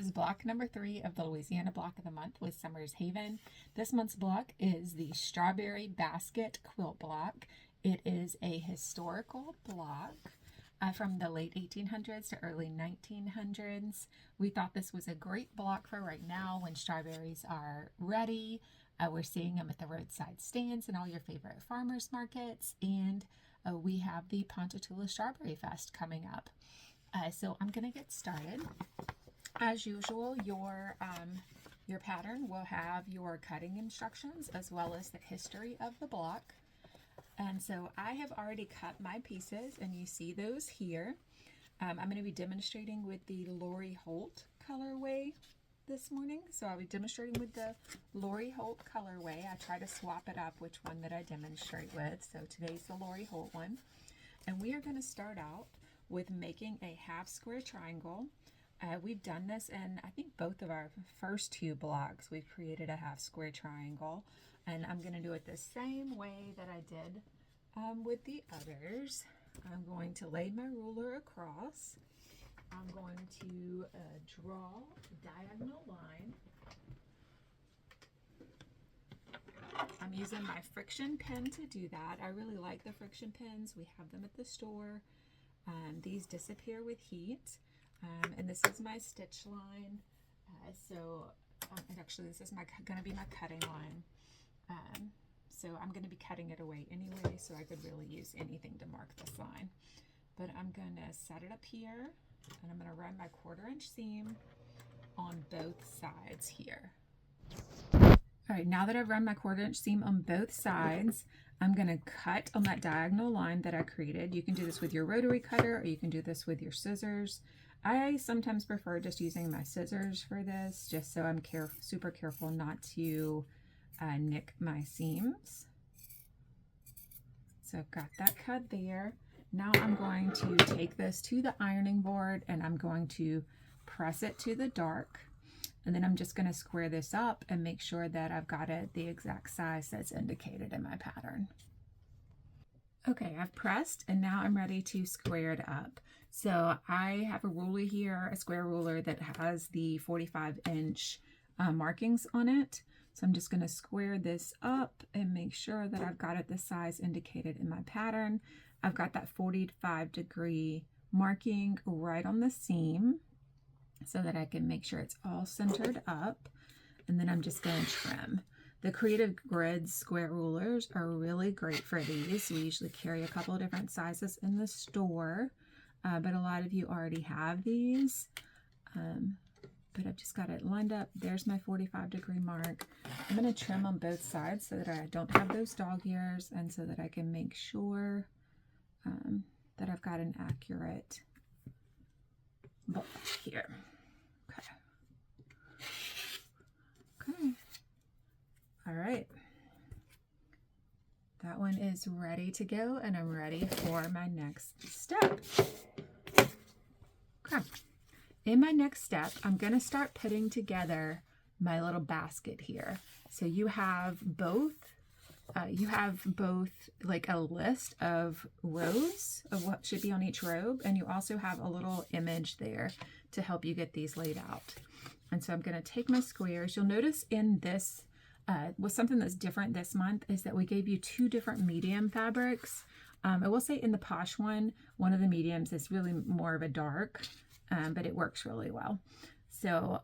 is block number 3 of the Louisiana block of the month with Summer's Haven. This month's block is the Strawberry Basket Quilt block. It is a historical block from the late 1800s to early 1900s. We thought this was a great block for right now when strawberries are ready. We're seeing them at the roadside stands and all your favorite farmers markets, and we have the Ponchatoula Strawberry Fest coming up. So I'm going to get started. As usual, your pattern will have your cutting instructions as well as the history of the block. And so I have already cut my pieces, and you see those here. I'm going to be demonstrating with the Lori Holt colorway this morning. So I'll be demonstrating with the Lori Holt colorway. I try to swap it up which one that I demonstrate with. So today's the Lori Holt one. And we are going to start out with making a half square triangle. We've done this in, I think, both of our first 2 blocks. We've created a half square triangle, and I'm going to do it the same way that I did with the others. I'm going to lay my ruler across. I'm going to draw a diagonal line. I'm using my friction pen to do that. I really like the friction pens. We have them at the store. These disappear with heat. And this is my stitch line. Actually this is going to be my cutting line. So I'm going to be cutting it away anyway, so I could really use anything to mark this line. But I'm going to set it up here, and I'm going to run my 1/4" seam on both sides here. All right, now that I've run my 1/4" seam on both sides, I'm going to cut on that diagonal line that I created. You can do this with your rotary cutter, or you can do this with your scissors. I sometimes prefer just using my scissors for this, just so I'm super careful not to nick my seams. So I've got that cut there. Now I'm going to take this to the ironing board, and I'm going to press it to the dark. And then I'm just going to square this up and make sure that I've got it the exact size that's indicated in my pattern. Okay, I've pressed, and now I'm ready to square it up. So I have a ruler here, a square ruler that has the 45" markings on it. So I'm just going to square this up and make sure that I've got it the size indicated in my pattern. I've got that 45° marking right on the seam, so that I can make sure it's all centered up. And then I'm just going to trim. The Creative Grids square rulers are really great for these. We usually carry a couple of different sizes in the store, but a lot of you already have these. But I've just got it lined up. There's my 45° mark. I'm going to trim on both sides so that I don't have those dog ears, and so that I can make sure that I've got an accurate block here. Okay. All right. That one is ready to go, and I'm ready for my next step. Okay. In my next step, I'm going to start putting together my little basket here. So you have both like a list of rows of what should be on each robe, and you also have a little image there to help you get these laid out. And so I'm going to take my squares. You'll notice in this, with something that's different this month, is that we gave you 2 different medium fabrics. I will say in the Posh one of the mediums is really more of a dark, but it works really well. So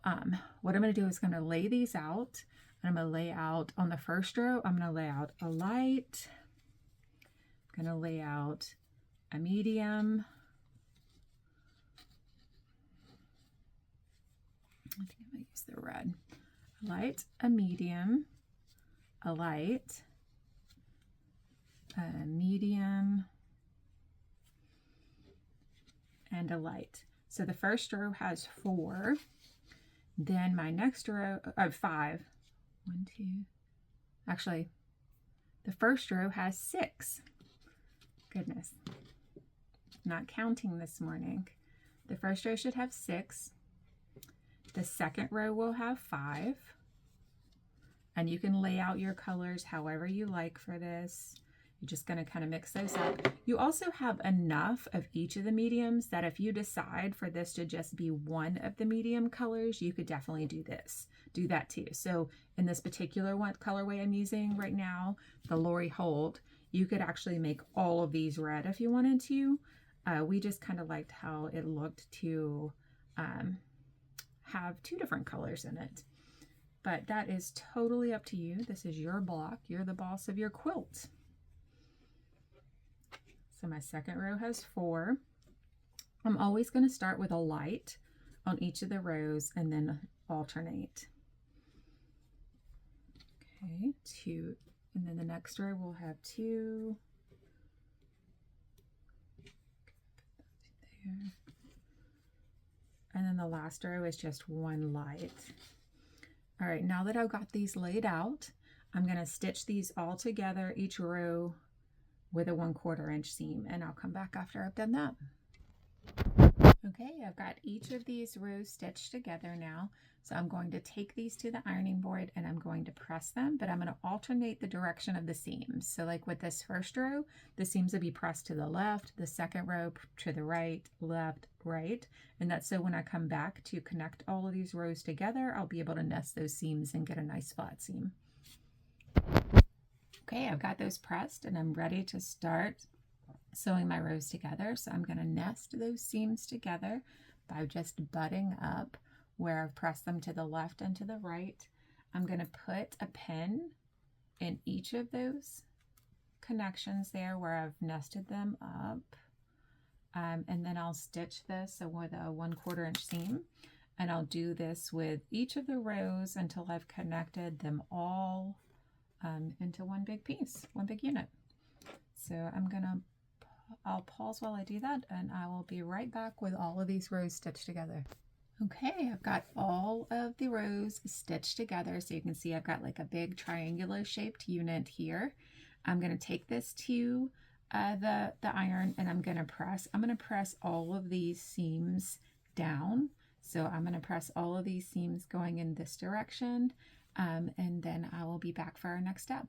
what I'm going to do is I'm going to lay these out. And I'm going to lay out on the first row, I'm going to lay out a light. I'm going to lay out a medium. I think I'm going to use the red. A light, a medium, a light, a medium, and a light. So the first row has 4. Then my next row, 5. 1, 2. Actually, the first row has 6. Goodness. Not counting this morning. The first row should have 6. The second row will have 5. And you can lay out your colors however you like for this. You're just going to kind of mix those up. You also have enough of each of the mediums that if you decide for this to just be one of the medium colors, you could definitely do that too. So in this particular one colorway I'm using right now, the Lori Holt, you could actually make all of these red if you wanted to. We just kind of liked how it looked to have two different colors in it. But that is totally up to you. This is your block. You're the boss of your quilt. So my second row has 4. I'm always going to start with a light on each of the rows and then alternate. Okay, 2. And then the next row will have 2. There. And then the last row is just 1 light. All right, now that I've got these laid out, I'm going to stitch these all together, each row with a 1/4 inch seam, and I'll come back after I've done that. Okay, I've got each of these rows stitched together now. So I'm going to take these to the ironing board and I'm going to press them, but I'm going to alternate the direction of the seams. So like with this first row, the seams will be pressed to the left, the second row to the right, left, right. And that's so when I come back to connect all of these rows together, I'll be able to nest those seams and get a nice flat seam. Okay, I've got those pressed and I'm ready to start sewing my rows together. So I'm going to nest those seams together by just butting up where I've pressed them to the left and to the right. I'm going to put a pin in each of those connections there where I've nested them up. And then I'll stitch this with a 1/4 inch seam. And I'll do this with each of the rows until I've connected them all into one big piece, one big unit. So I'll pause while I do that and I will be right back with all of these rows stitched together. Okay, I've got all of the rows stitched together. So you can see I've got like a big triangular shaped unit here. I'm going to take this to the iron and I'm going to press all of these seams down. So I'm going to press all of these seams going in this direction. And then I will be back for our next step.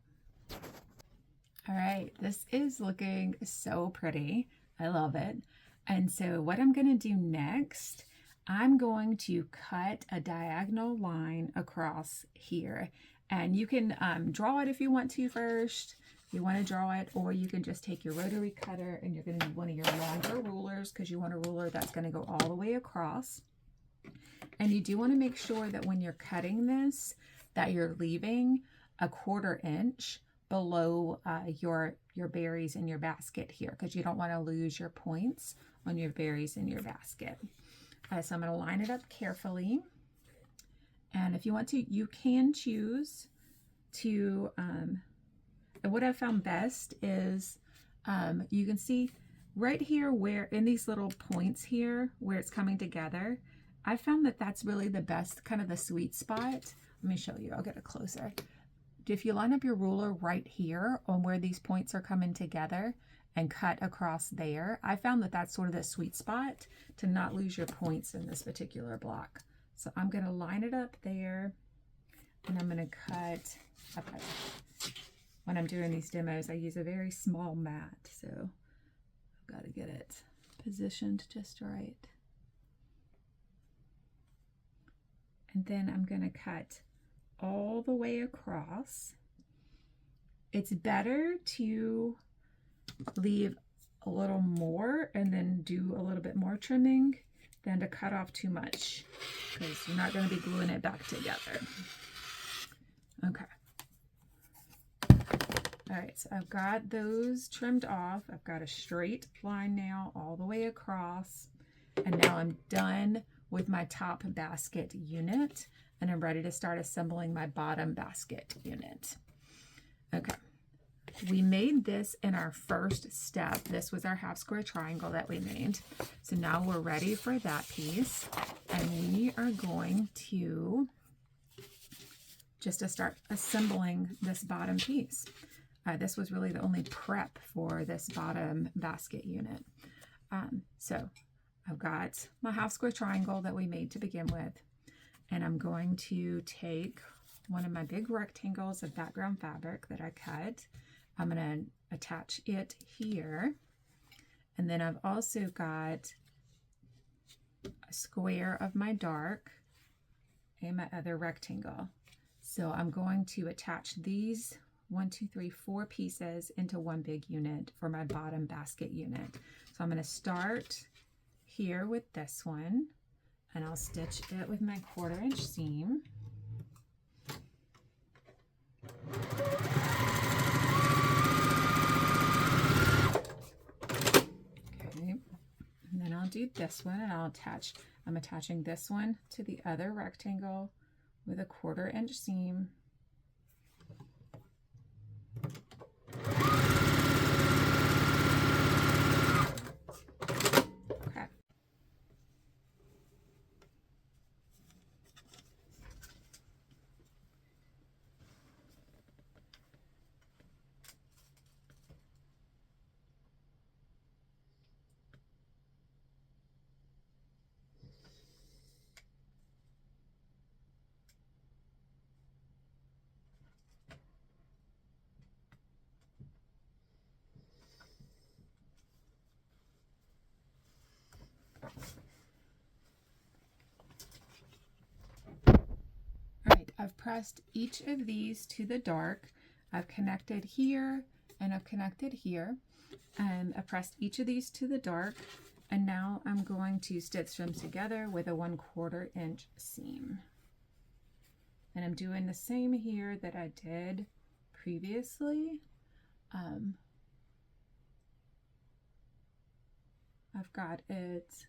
All right, this is looking so pretty. I love it. And so what I'm going to do next, I'm going to cut a diagonal line across here. And you can draw it if you want to first. If you want to draw it, or you can just take your rotary cutter and you're going to need one of your longer rulers because you want a ruler that's going to go all the way across. And you do want to make sure that when you're cutting this, that you're leaving a 1/4 inch below your berries in your basket here, because you don't want to lose your points on your berries in your basket. So I'm going to line it up carefully. And if you want to, you can choose to, what I found best is you can see right here where in these little points here where it's coming together, I found that that's really the best, kind of the sweet spot. Let me show you, I'll get it closer. If you line up your ruler right here on where these points are coming together and cut across there, I found that that's sort of the sweet spot to not lose your points in this particular block. So I'm going to line it up there and I'm going to cut up. When I'm doing these demos, I use a very small mat, so I've got to get it positioned just right. And then I'm going to cut all the way across. It's better to leave a little more and then do a little bit more trimming than to cut off too much, because you're not going to be gluing it back together. Okay. All right, so I've got those trimmed off. I've got a straight line now all the way across. And now I'm done with my top basket unit. And I'm ready to start assembling my bottom basket unit. Okay, we made this in our first step. This was our half square triangle that we made. So now we're ready for that piece. And we are going to just start assembling this bottom piece. This was really the only prep for this bottom basket unit. So I've got my half square triangle that we made to begin with. And I'm going to take one of my big rectangles of background fabric that I cut. I'm going to attach it here. And then I've also got a square of my dark and my other rectangle. So I'm going to attach these 4 pieces into one big unit for my bottom basket unit. So I'm going to start here with this one, and I'll stitch it with my 1/4 inch seam. Okay, and then I'll do this one, and I'm attaching this one to the other rectangle with a 1/4 inch seam. Okay. Alright, I've pressed each of these to the dark. I've connected here and I've connected here. And I've pressed each of these to the dark. And now I'm going to stitch them together with a 1/4 inch seam. And I'm doing the same here that I did previously. I've got it.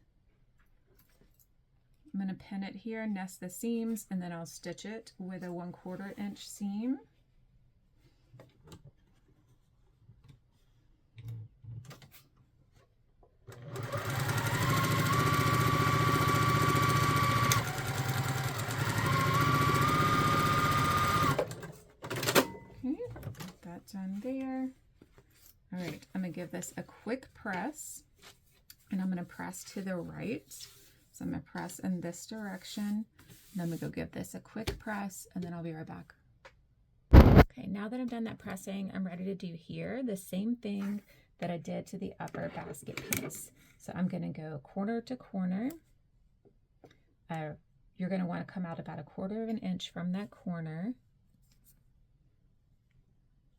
I'm going to pin it here, nest the seams, and then I'll stitch it with a 1/4 inch seam. Okay, got that done there. All right, I'm going to give this a quick press, and I'm going to press to the right. So I'm going to press in this direction, and I'm going to go give this a quick press, and then I'll be right back. Okay, now that I've done that pressing, I'm ready to do here the same thing that I did to the upper basket piece. So I'm going to go corner to corner. You're going to want to come out about 1/4 inch from that corner.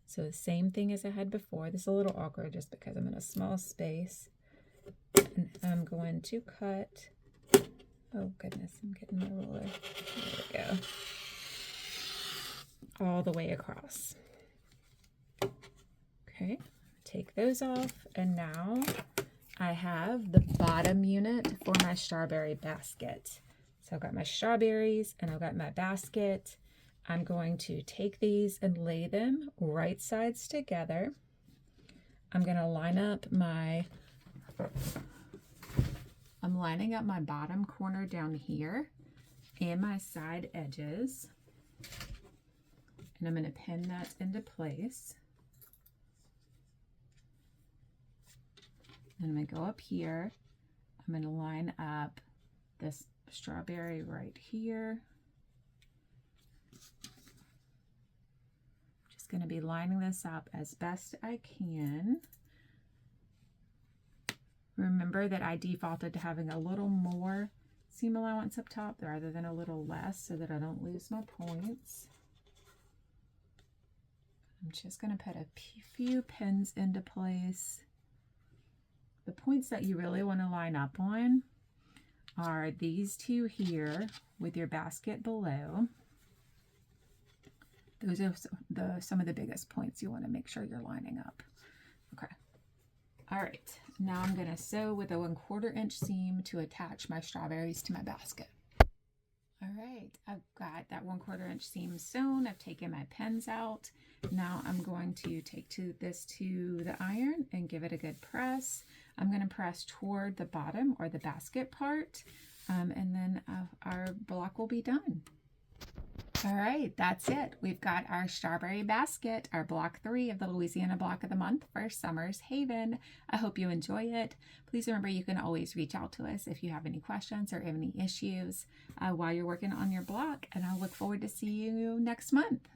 So the same thing as I had before. This is a little awkward just because I'm in a small space. And I'm going to cut. Oh goodness, I'm getting my ruler. There we go. All the way across. Okay, take those off, and now I have the bottom unit for my strawberry basket. So I've got my strawberries and I've got my basket. I'm going to take these and lay them right sides together. I'm going to line up I'm lining up my bottom corner down here and my side edges. And I'm going to pin that into place. And I'm going to go up here. I'm going to line up this strawberry right here. Just going to be lining this up as best I can. Remember that I defaulted to having a little more seam allowance up top rather than a little less so that I don't lose my points. I'm just going to put a few pins into place. The points that you really want to line up on are these two here with your basket below. Those are some of the biggest points you want to make sure you're lining up. Okay. All right, now I'm going to sew with a 1/4 inch seam to attach my strawberries to my basket. All right, I've got that 1/4 inch seam sewn. I've taken my pins out. Now I'm going to take this to the iron and give it a good press. I'm going to press toward the bottom or the basket part, and then our block will be done. All right, that's it. We've got our strawberry basket, our block 3 of the Louisiana block of the month for Summer's Haven. I hope you enjoy it. Please remember you can always reach out to us if you have any questions or any issues while you're working on your block, and I'll look forward to seeing you next month.